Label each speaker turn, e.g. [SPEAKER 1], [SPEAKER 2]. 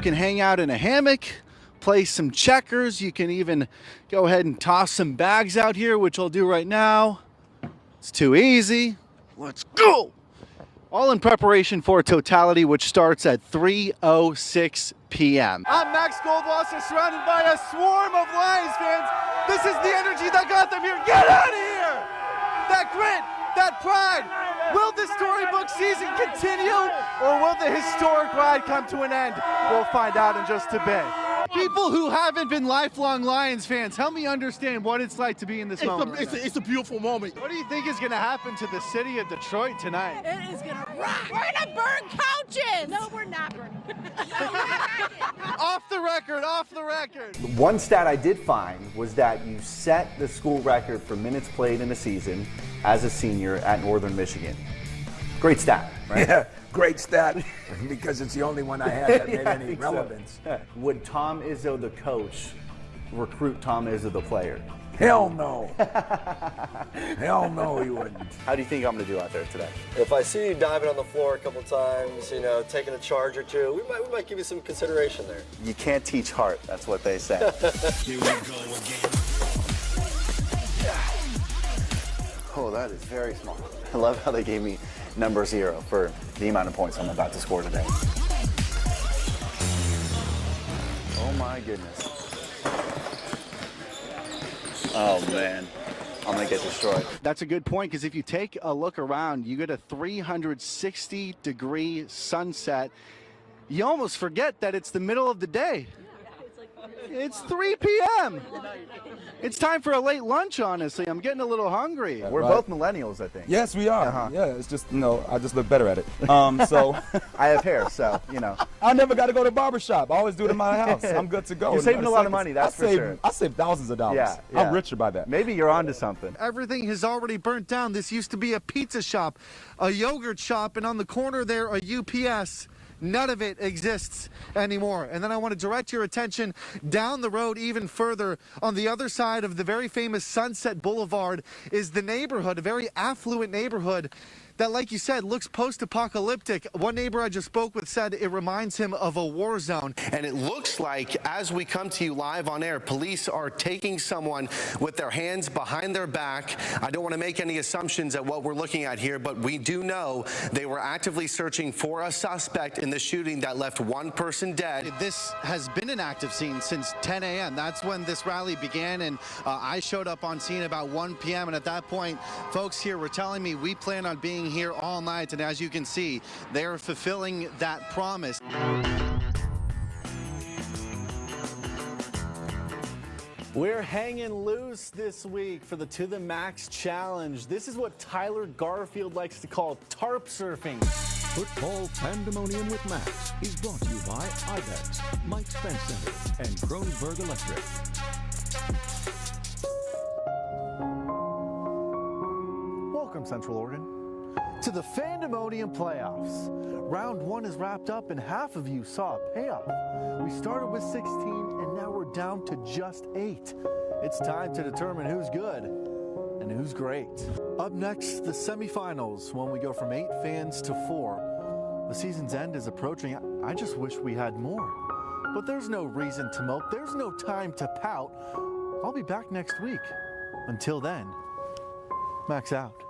[SPEAKER 1] can hang out in a hammock, play some checkers. You can even go ahead and toss some bags out here, which I'll do right now. It's too easy. Let's go. All in preparation for Totality, which starts at 3:06 p.m. I'm Max Goldwasser, surrounded by a swarm of Lions fans. This is the energy that got them here. Get out of here! That grit, that pride. Will the storybook season continue, or will the historic ride come to an end? We'll find out in just a bit. People who haven't been lifelong Lions fans, help me understand what it's like to be in this moment.
[SPEAKER 2] It's a beautiful moment.
[SPEAKER 1] What do you think is going to happen to the city of Detroit tonight?
[SPEAKER 3] It is going to rock. We're going to burn couches. No, we're not burning.
[SPEAKER 1] Off the record, off the record.
[SPEAKER 4] One stat I did find was that you set the school record for minutes played in a season as a senior at Northern Michigan. Great stat, right?
[SPEAKER 2] Yeah, great stat, because it's the only one I had that made any relevance.
[SPEAKER 4] So. Would Tom Izzo, the coach, recruit Tom Izzo, the player?
[SPEAKER 2] Hell no. Hell no, he wouldn't.
[SPEAKER 4] How do you think I'm going to do out there today?
[SPEAKER 5] If I see you diving on the floor a couple times, you know, taking a charge or two, we might give you some consideration there.
[SPEAKER 4] You can't teach heart, that's what they say.
[SPEAKER 2] Here we go again.
[SPEAKER 4] Oh, that is very small. I love how they gave me number 0 for the amount of points I'm about to score today. Oh my goodness. Oh man, I'm gonna get destroyed. That's a good point, because if you take a look around, you get a 360-degree sunset. You almost forget that it's the middle of the day. It's 3 p.m. It's time for a late lunch, honestly. I'm getting a little hungry. We're both millennials, I think.
[SPEAKER 6] Yes, we are. Yeah, it's just, I just look better at it. So
[SPEAKER 4] I have hair, so,
[SPEAKER 6] I never got to go to the barber shop. I always do it in my house. I'm good to go.
[SPEAKER 4] You're saving a lot of money, that's for sure.
[SPEAKER 6] I save thousands of dollars.
[SPEAKER 4] Yeah.
[SPEAKER 6] I'm richer by that.
[SPEAKER 4] Maybe you're onto something.
[SPEAKER 1] Everything has already burnt down. This used to be a pizza shop, a yogurt shop, and on the corner there, a UPS. None of it exists anymore. And then I want to direct your attention down the road even further. On the other side of the very famous Sunset Boulevard is the neighborhood, a very affluent neighborhood that, like you said, looks post-apocalyptic. One neighbor I just spoke with said it reminds him of a war zone. And it looks like, as we come to you live on air, police are taking someone with their hands behind their back. I don't want to make any assumptions at what we're looking at here, but we do know they were actively searching for a suspect in the shooting that left one person dead. This has been an active scene since 10 a.m. That's when this rally began, and I showed up on scene about 1 p.m. And at that point, folks here were telling me we plan on being here all night, and as you can see, they're fulfilling that promise. We're hanging loose this week for the To The Max Challenge. This is what Tyler Garfield likes to call tarp surfing.
[SPEAKER 7] Football Pandemonium with Max is brought to you by IBEX, Mike's Fence Center, and Kronenberg Electric.
[SPEAKER 1] Welcome, Central Oregon, to the Fandemonium playoffs. Round 1 is wrapped up and half of you saw a payoff. We started with 16 and now we're down to just 8. It's time to determine who's good and who's great. Up next, the semifinals, when we go from 8 fans to 4. The season's end is approaching. I just wish we had more. But there's no reason to mope. There's no time to pout. I'll be back next week. Until then, Max out.